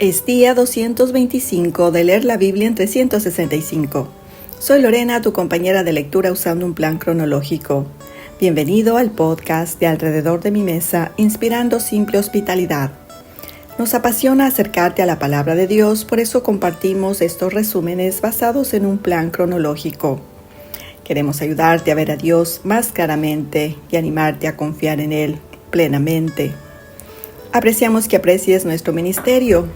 Es día 225 de leer la Biblia en 365. Soy Lorena, tu compañera de lectura usando un plan cronológico. Bienvenido al podcast de Alrededor de mi Mesa, inspirando simple hospitalidad. Nos apasiona acercarte a la palabra de Dios, por eso compartimos estos resúmenes basados en un plan cronológico. Queremos ayudarte a ver a Dios más claramente y animarte a confiar en Él plenamente. Apreciamos que aprecies nuestro ministerio.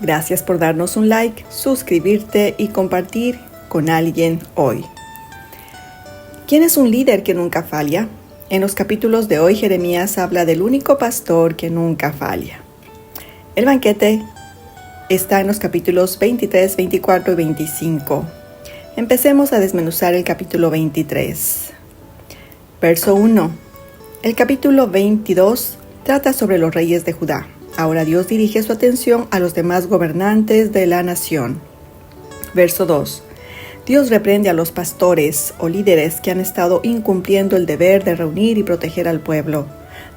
Gracias por darnos un like, suscribirte y compartir con alguien hoy. ¿Quién es un líder que nunca falla? En los capítulos de hoy, Jeremías habla del único pastor que nunca falla. El banquete está en los capítulos 23, 24 y 25. Empecemos a desmenuzar el capítulo 23. Verso 1. El capítulo 22 trata sobre los reyes de Judá. Ahora Dios dirige su atención a los demás gobernantes de la nación. Verso 2. Dios reprende a los pastores o líderes que han estado incumpliendo el deber de reunir y proteger al pueblo.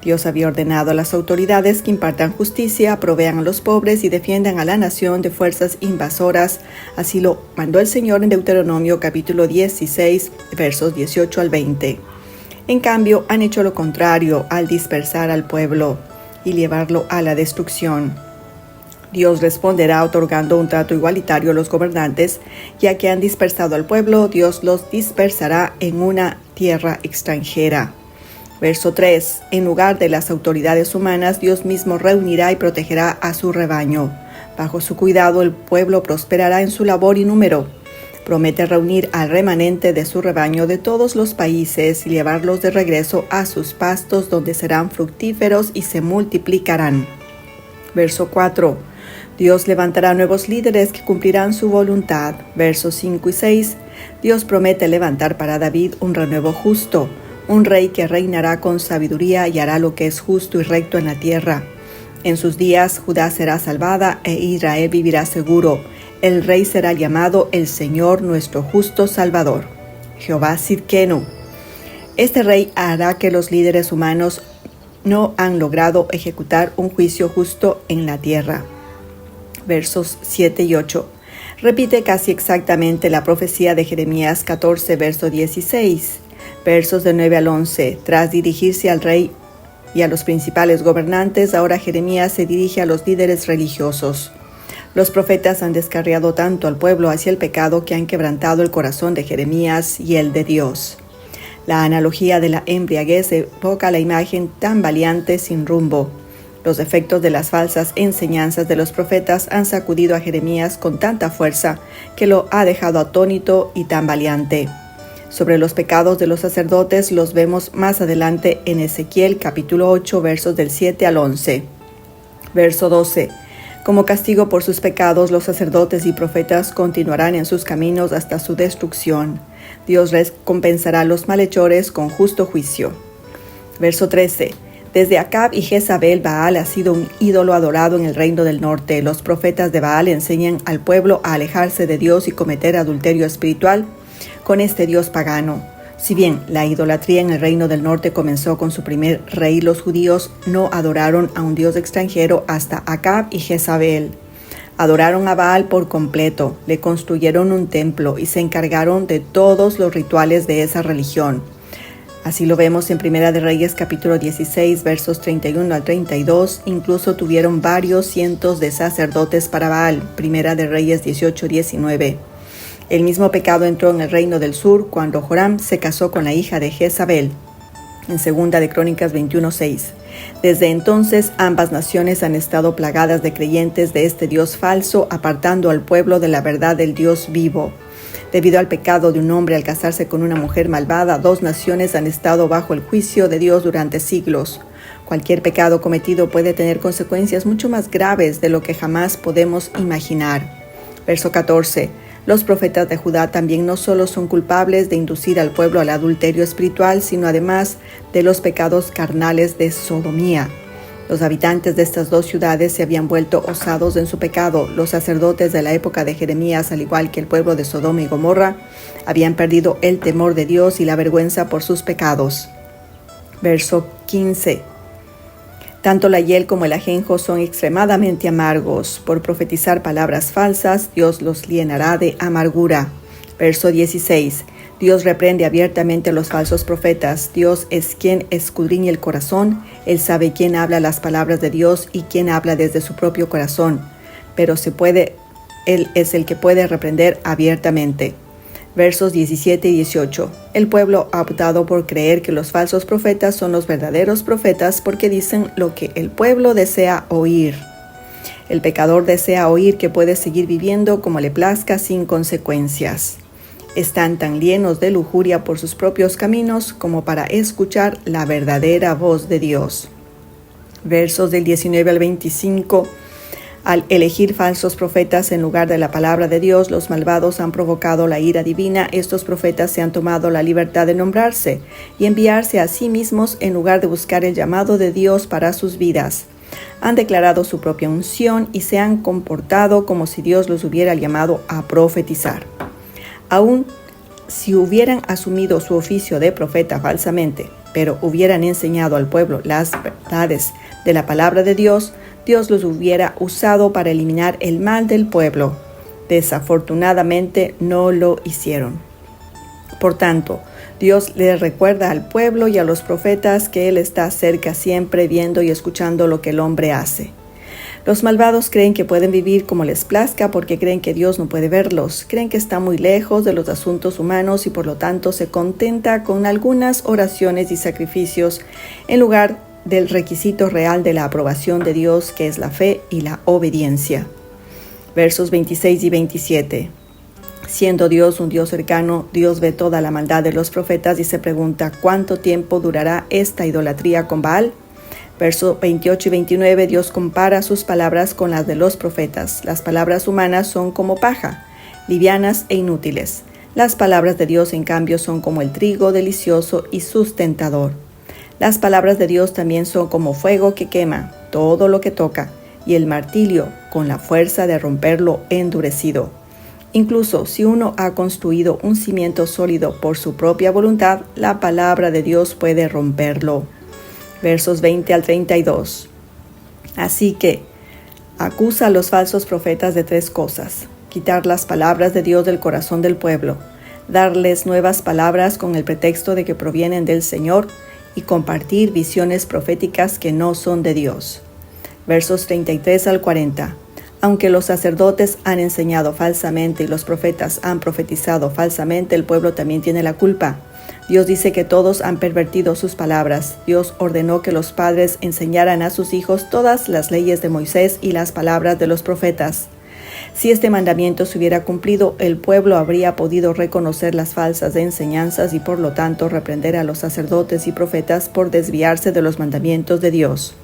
Dios había ordenado a las autoridades que impartan justicia, provean a los pobres y defiendan a la nación de fuerzas invasoras. Así lo mandó el Señor en Deuteronomio capítulo 16, versos 18 al 20. En cambio, han hecho lo contrario al dispersar al pueblo y llevarlo a la destrucción. Dios responderá otorgando un trato igualitario a los gobernantes, ya que han dispersado al pueblo, Dios los dispersará en una tierra extranjera. Verso 3. En lugar de las autoridades humanas, Dios mismo reunirá y protegerá a su rebaño. Bajo su cuidado, el pueblo prosperará en su labor y número. Promete reunir al remanente de su rebaño de todos los países y llevarlos de regreso a sus pastos, donde serán fructíferos y se multiplicarán. Verso 4. Dios levantará nuevos líderes que cumplirán su voluntad. Versos 5 y 6. Dios promete levantar para David un renuevo justo, un rey que reinará con sabiduría y hará lo que es justo y recto en la tierra. En sus días Judá será salvada e Israel vivirá seguro. El rey será llamado el Señor nuestro justo Salvador, Jehová Sidkenu. Este rey hará que los líderes humanos no han logrado ejecutar un juicio justo en la tierra. Versos 7 y 8. Repite casi exactamente la profecía de Jeremías 14, verso 16. Versos de 9 al 11. Tras dirigirse al rey y a los principales gobernantes, ahora Jeremías se dirige a los líderes religiosos. Los profetas han descarriado tanto al pueblo hacia el pecado que han quebrantado el corazón de Jeremías y el de Dios. La analogía de la embriaguez evoca la imagen tambaleante sin rumbo. Los efectos de las falsas enseñanzas de los profetas han sacudido a Jeremías con tanta fuerza que lo ha dejado atónito y tambaleante. Sobre los pecados de los sacerdotes los vemos más adelante en Ezequiel capítulo 8 versos del 7 al 11. Verso 12. Como castigo por sus pecados, los sacerdotes y profetas continuarán en sus caminos hasta su destrucción. Dios recompensará a los malhechores con justo juicio. Verso 13. Desde Acab y Jezabel, Baal ha sido un ídolo adorado en el reino del norte. Los profetas de Baal enseñan al pueblo a alejarse de Dios y cometer adulterio espiritual con este Dios pagano. Si bien la idolatría en el reino del norte comenzó con su primer rey, los judíos no adoraron a un Dios extranjero hasta Acab y Jezabel. Adoraron a Baal por completo, le construyeron un templo y se encargaron de todos los rituales de esa religión. Así lo vemos en Primera de Reyes capítulo 16 versos 31 al 32. Incluso tuvieron varios cientos de sacerdotes para Baal. Primera de Reyes 18, 19. El mismo pecado entró en el reino del sur cuando Joram se casó con la hija de Jezabel, en Segunda de Crónicas 21:6. Desde entonces ambas naciones han estado plagadas de creyentes de este Dios falso, apartando al pueblo de la verdad del Dios vivo. Debido al pecado de un hombre al casarse con una mujer malvada, dos naciones han estado bajo el juicio de Dios durante siglos. Cualquier pecado cometido puede tener consecuencias mucho más graves de lo que jamás podemos imaginar. Verso 14. Los profetas de Judá también no solo son culpables de inducir al pueblo al adulterio espiritual, sino además de los pecados carnales de sodomía. Los habitantes de estas dos ciudades se habían vuelto osados en su pecado. Los sacerdotes de la época de Jeremías, al igual que el pueblo de Sodoma y Gomorra, habían perdido el temor de Dios y la vergüenza por sus pecados. Verso 15. Tanto la hiel como el ajenjo son extremadamente amargos. Por profetizar palabras falsas, Dios los llenará de amargura. Verso 16. Dios reprende abiertamente a los falsos profetas. Dios es quien escudriña el corazón. Él sabe quién habla las palabras de Dios y quién habla desde su propio corazón. Pero Él es el que puede reprender abiertamente. Versos 17 y 18. El pueblo ha optado por creer que los falsos profetas son los verdaderos profetas porque dicen lo que el pueblo desea oír. El pecador desea oír que puede seguir viviendo como le plazca sin consecuencias. Están tan llenos de lujuria por sus propios caminos como para escuchar la verdadera voz de Dios. Versos del 19 al 25. Al elegir falsos profetas en lugar de la palabra de Dios, los malvados han provocado la ira divina. Estos profetas se han tomado la libertad de nombrarse y enviarse a sí mismos en lugar de buscar el llamado de Dios para sus vidas. Han declarado su propia unción y se han comportado como si Dios los hubiera llamado a profetizar. Aún si hubieran asumido su oficio de profeta falsamente, pero hubieran enseñado al pueblo las verdades de la palabra de Dios, Dios los hubiera usado para eliminar el mal del pueblo. Desafortunadamente no lo hicieron. Por tanto, Dios le recuerda al pueblo y a los profetas que Él está cerca siempre viendo y escuchando lo que el hombre hace. Los malvados creen que pueden vivir como les plazca porque creen que Dios no puede verlos. Creen que está muy lejos de los asuntos humanos y por lo tanto se contenta con algunas oraciones y sacrificios en lugar del requisito real de la aprobación de Dios, que es la fe y la obediencia. Versos 26 y 27. Siendo Dios un Dios cercano, Dios ve toda la maldad de los profetas y se pregunta ¿cuánto tiempo durará esta idolatría con Baal? Versos 28 y 29, Dios compara sus palabras con las de los profetas. Las palabras humanas son como paja, livianas e inútiles. Las palabras de Dios, en cambio, son como el trigo delicioso y sustentador. Las palabras de Dios también son como fuego que quema todo lo que toca, y el martillo con la fuerza de romperlo endurecido. Incluso si uno ha construido un cimiento sólido por su propia voluntad, la palabra de Dios puede romperlo. Versos 20 al 32. Así que acusa a los falsos profetas de 3 cosas: quitar las palabras de Dios del corazón del pueblo, darles nuevas palabras con el pretexto de que provienen del Señor, y compartir visiones proféticas que no son de Dios. Versos 33 al 40. Aunque los sacerdotes han enseñado falsamente y los profetas han profetizado falsamente, el pueblo también tiene la culpa. Dios dice que todos han pervertido sus palabras. Dios ordenó que los padres enseñaran a sus hijos todas las leyes de Moisés y las palabras de los profetas. Si este mandamiento se hubiera cumplido, el pueblo habría podido reconocer las falsas enseñanzas y por lo tanto reprender a los sacerdotes y profetas por desviarse de los mandamientos de Dios.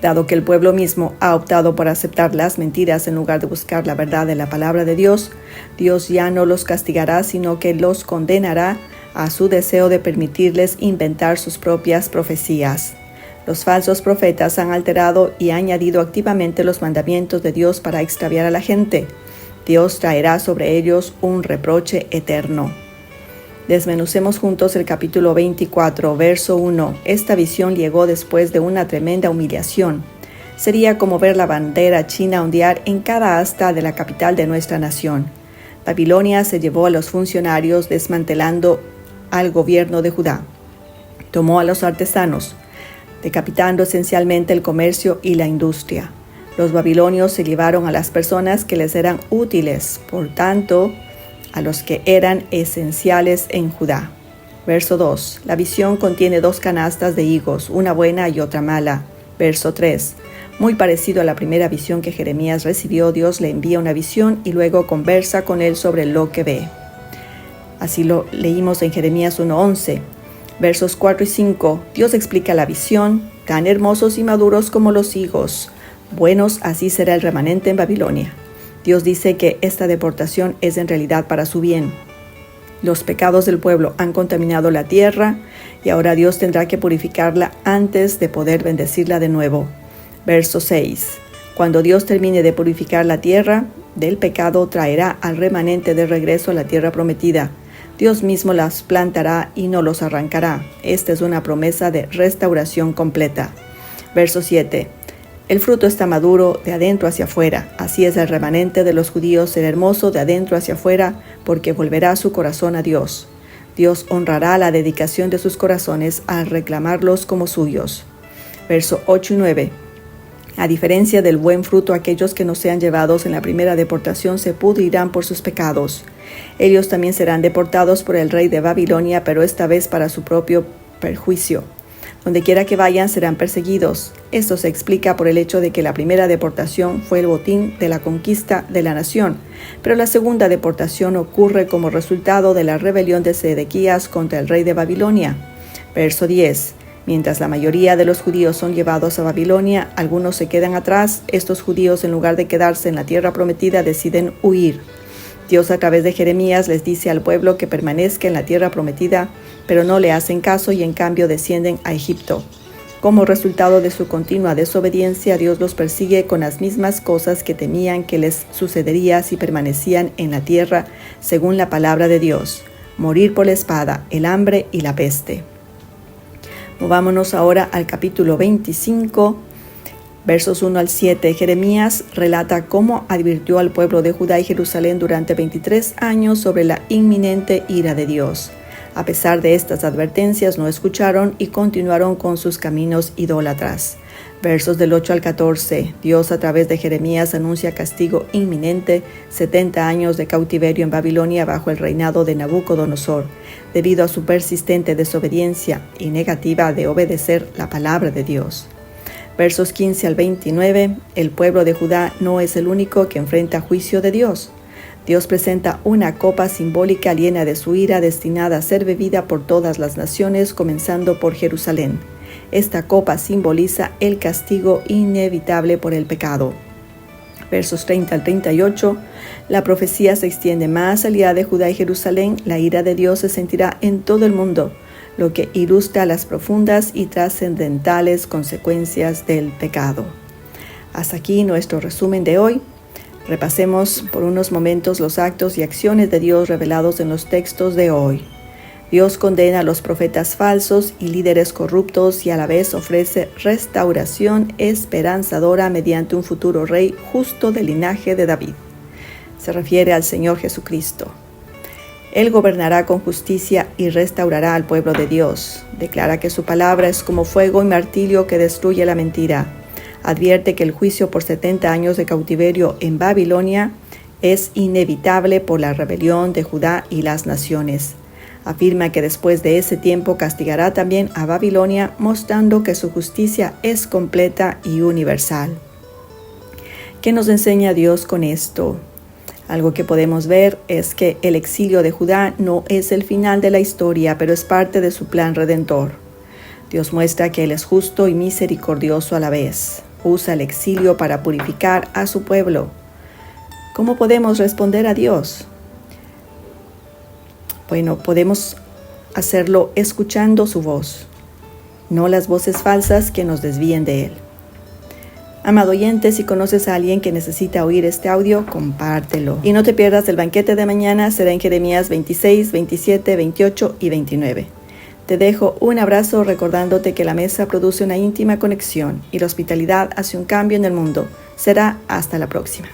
Dado que el pueblo mismo ha optado por aceptar las mentiras en lugar de buscar la verdad de la palabra de Dios, Dios ya no los castigará, sino que los condenará a su deseo de permitirles inventar sus propias profecías. Los falsos profetas han alterado y añadido activamente los mandamientos de Dios para extraviar a la gente. Dios traerá sobre ellos un reproche eterno. Desmenucemos juntos el capítulo 24, verso 1. Esta visión llegó después de una tremenda humillación. Sería como ver la bandera china ondear en cada asta de la capital de nuestra nación. Babilonia se llevó a los funcionarios, desmantelando al gobierno de Judá. Tomó a los artesanos, decapitando esencialmente el comercio y la industria. Los babilonios se llevaron a las personas que les eran útiles, por tanto, a los que eran esenciales en Judá. Verso 2. La visión contiene 2 canastas de higos, una buena y otra mala. Verso 3. Muy parecido a la primera visión que Jeremías recibió, Dios le envía una visión y luego conversa con él sobre lo que ve. Así lo leímos en Jeremías 1:11. Versos 4 y 5, Dios explica la visión: tan hermosos y maduros como los higos, buenos así será el remanente en Babilonia. Dios dice que esta deportación es en realidad para su bien. Los pecados del pueblo han contaminado la tierra y ahora Dios tendrá que purificarla antes de poder bendecirla de nuevo. Verso 6, cuando Dios termine de purificar la tierra del pecado, traerá al remanente de regreso a la tierra prometida. Dios mismo las plantará y no los arrancará. Esta es una promesa de restauración completa. Verso 7. El fruto está maduro de adentro hacia afuera. Así es el remanente de los judíos, será hermoso de adentro hacia afuera, porque volverá su corazón a Dios. Dios honrará la dedicación de sus corazones al reclamarlos como suyos. Verso 8 y 9. A diferencia del buen fruto, aquellos que no sean llevados en la primera deportación se pudrirán por sus pecados. Ellos también serán deportados por el rey de Babilonia, pero esta vez para su propio perjuicio. Donde quiera que vayan serán perseguidos. Esto se explica por el hecho de que la primera deportación fue el botín de la conquista de la nación, pero la segunda deportación ocurre como resultado de la rebelión de Sedequías contra el rey de Babilonia. Verso 10. Mientras la mayoría de los judíos son llevados a Babilonia, algunos se quedan atrás. Estos judíos, en lugar de quedarse en la tierra prometida, deciden huir. Dios a través de Jeremías les dice al pueblo que permanezca en la tierra prometida, pero no le hacen caso y en cambio descienden a Egipto. Como resultado de su continua desobediencia, Dios los persigue con las mismas cosas que temían que les sucedería si permanecían en la tierra, según la palabra de Dios: morir por la espada, el hambre y la peste. Movámonos ahora al capítulo 25, versos 1 al 7. Jeremías relata cómo advirtió al pueblo de Judá y Jerusalén durante 23 años sobre la inminente ira de Dios. A pesar de estas advertencias, no escucharon y continuaron con sus caminos idólatras. Versos del 8 al 14. Dios a través de Jeremías anuncia castigo inminente, 70 años de cautiverio en Babilonia bajo el reinado de Nabucodonosor, debido a su persistente desobediencia y negativa de obedecer la palabra de Dios. Versos 15 al 29. El pueblo de Judá no es el único que enfrenta juicio de Dios. Dios presenta una copa simbólica llena de su ira, destinada a ser bebida por todas las naciones, comenzando por Jerusalén. Esta copa simboliza el castigo inevitable por el pecado. Versos 30 al 38. La profecía se extiende más allá de Judá y Jerusalén. La ira de Dios se sentirá en todo el mundo, lo que ilustra las profundas y trascendentales consecuencias del pecado. Hasta aquí nuestro resumen de hoy. Repasemos por unos momentos los actos y acciones de Dios revelados en los textos de hoy. Dios condena a los profetas falsos y líderes corruptos y a la vez ofrece restauración esperanzadora mediante un futuro rey justo del linaje de David. Se refiere al Señor Jesucristo. Él gobernará con justicia y restaurará al pueblo de Dios. Declara que su palabra es como fuego y martillo que destruye la mentira. Advierte que el juicio por 70 años de cautiverio en Babilonia es inevitable por la rebelión de Judá y las naciones. Afirma que después de ese tiempo castigará también a Babilonia, mostrando que su justicia es completa y universal. ¿Qué nos enseña Dios con esto? Algo que podemos ver es que el exilio de Judá no es el final de la historia, pero es parte de su plan redentor. Dios muestra que Él es justo y misericordioso a la vez. Usa el exilio para purificar a su pueblo. ¿Cómo podemos responder a Dios? Bueno, podemos hacerlo escuchando su voz, no las voces falsas que nos desvíen de Él. Amado oyente, si conoces a alguien que necesita oír este audio, compártelo. Y no te pierdas el banquete de mañana, será en Jeremías 26, 27, 28 y 29. Te dejo un abrazo recordándote que la mesa produce una íntima conexión y la hospitalidad hace un cambio en el mundo. Será hasta la próxima.